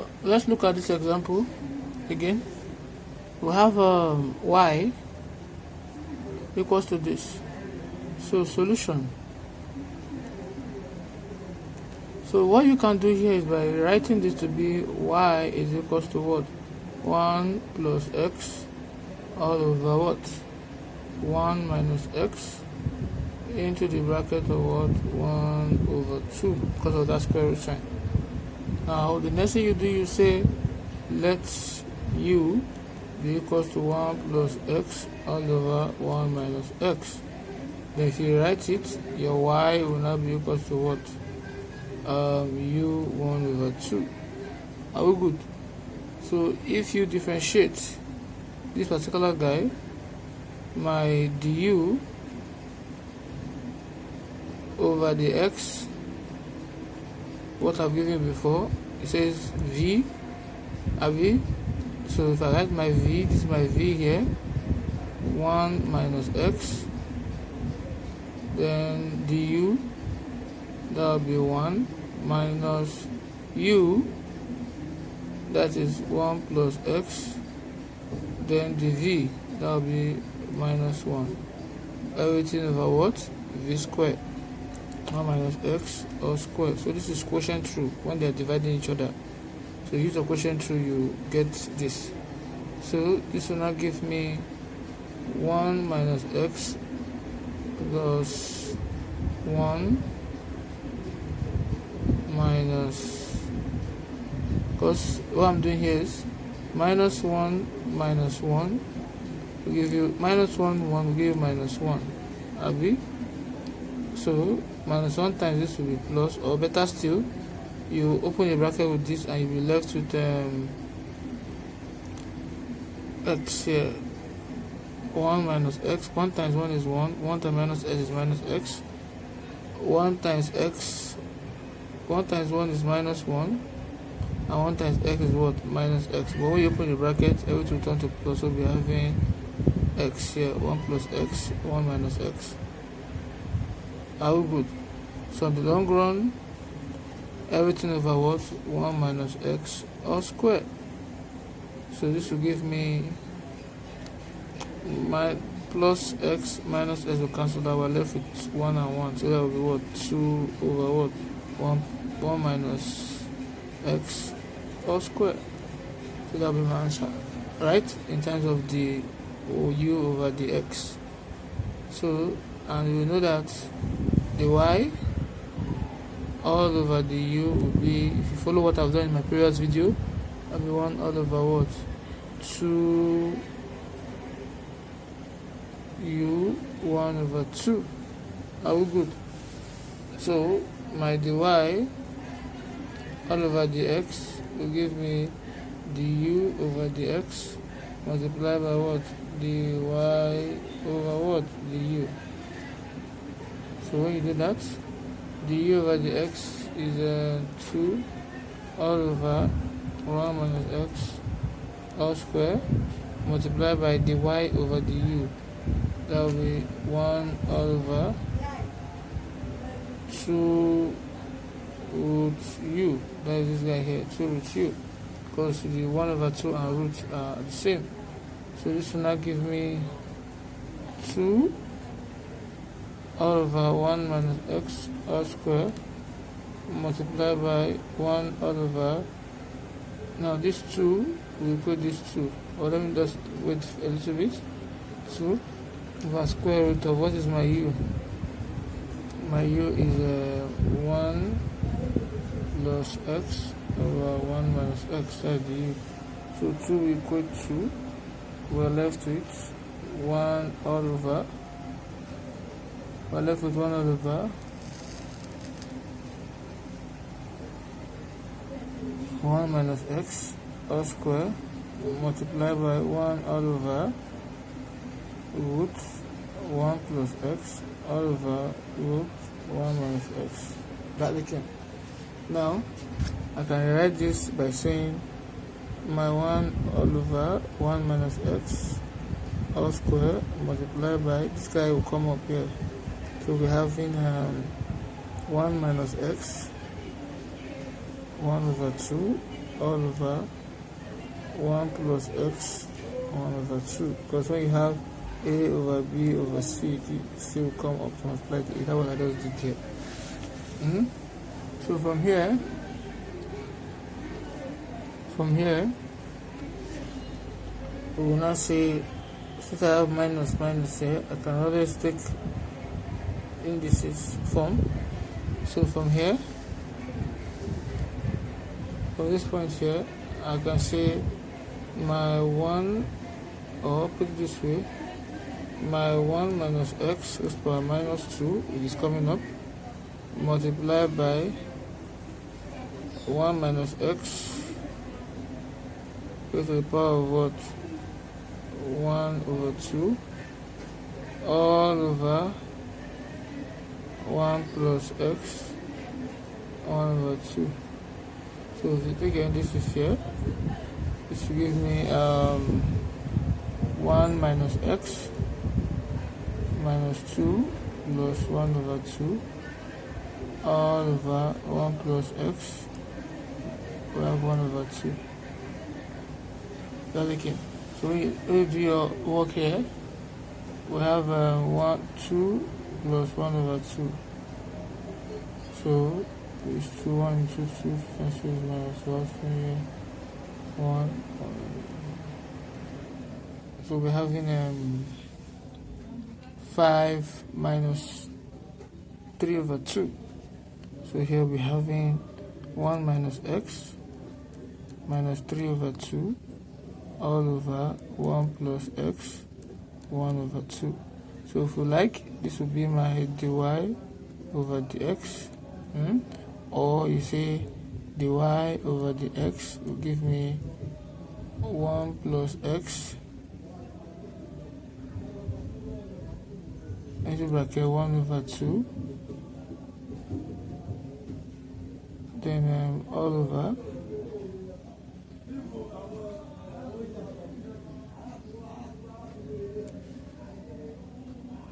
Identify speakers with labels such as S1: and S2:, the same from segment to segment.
S1: So let's look at this example again. We have y equals to this. So solution. So what you can do here is by writing this to be y is equals to what? 1 plus x all over what? 1 minus x into the bracket of what? 1 over 2 because of that square root sign. Now the next thing you do, you say let u be equals to 1 plus x all over 1 minus x. Then if you write it, your y will now be equals to what? U 1 over 2. Are we good? So if you differentiate this particular guy, my du over the x, what I've given before, it says v, abi. So if I write my v, this is my v here, 1 minus x, then du, that will be 1 minus u, that is 1 plus x, then the v, that will be minus 1. Everything over what? V squared. 1 minus x all squared. So this is quotient true when they are dividing each other. So use the quotient true, you get this. So this will now give me 1 minus x plus 1 minus, because what I'm doing here is minus 1 minus 1 will give you minus 1 1 will give you minus 1, abi. So minus 1 times this will be plus, or better still, you open a bracket with this and you'll be left with x here. 1 minus x, 1 times 1 is 1, 1 times minus x is minus x, 1 times x, 1 times 1 is minus 1, and 1 times x is what? Minus x. But when you open the bracket, everything will turn to plus, so we'll be having x here, 1 plus x, 1 minus x. Are we good? So in the long run, everything over what? 1 minus x all squared. So this will give me my plus x minus x will cancel that. We're left with 1 and 1. So that will be what? 2 over what? 1 minus x all squared. So that will be my answer, right? In terms of the u over the x. So, and we know that the y all over the u will be, if you follow what I've done in my previous video, that will be 1 all over what? 2 u 1 over 2. Are we good? So my dy all over the x will give me du over the x multiplied by what? Dy over what? Du. So when you do that, du over the x is 2 all over 1 minus x all square multiplied by dy over du. That will be 1 all over 2 root u. That is this guy here, 2 root u, because the 1 over 2 and root are the same. So this will now give me 2 all over 1 minus x all square multiplied by 1 all over, now this 2 will put this 2, or let me just wait a little bit, 2 over square root of what is my u? My u is 1 plus x over 1 minus x, that's the u. So 2 will equal 2, we're left with 1 all over, we're left with 1 all over 1 minus x all square multiplied by 1 all over root 1 plus x all over root 1 minus x. That became. Now I can write this by saying my 1 all over 1 minus x all square multiplied by, this guy will come up here, so we're having 1 minus x 1 over 2 all over 1 plus x 1 over 2, because when you have a over b over c, it still come up to multiply to 8. That one I just did here. So from here, we will now say, since I have minus here, I can always take indices form. So from here, from this point here, I can say my 1, or put it this way, my 1 minus x is power minus 2, it is coming up, multiplied by 1 minus x to the power of what? 1 over 2 all over 1 plus x 1 over 2. So if you take indices here, this will give me 1 minus x minus 2 plus 1 over 2 all over 1 plus x, we have 1 over 2. That's okay. So when you do your work here, we have 2 plus 1 over 2. So it's 2, 1 into 2, minus 1. So we're having 5 minus 3 over 2. So here we're having 1 minus x minus 3 over 2 all over 1 plus x 1 over 2. So if you like, this will be my dy over dx, or you say dy over dx will give me 1 plus x into bracket 1 over 2, then all over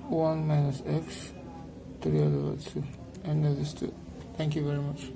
S1: 1 minus x 3 all over 2. End of this 2. Thank you very much.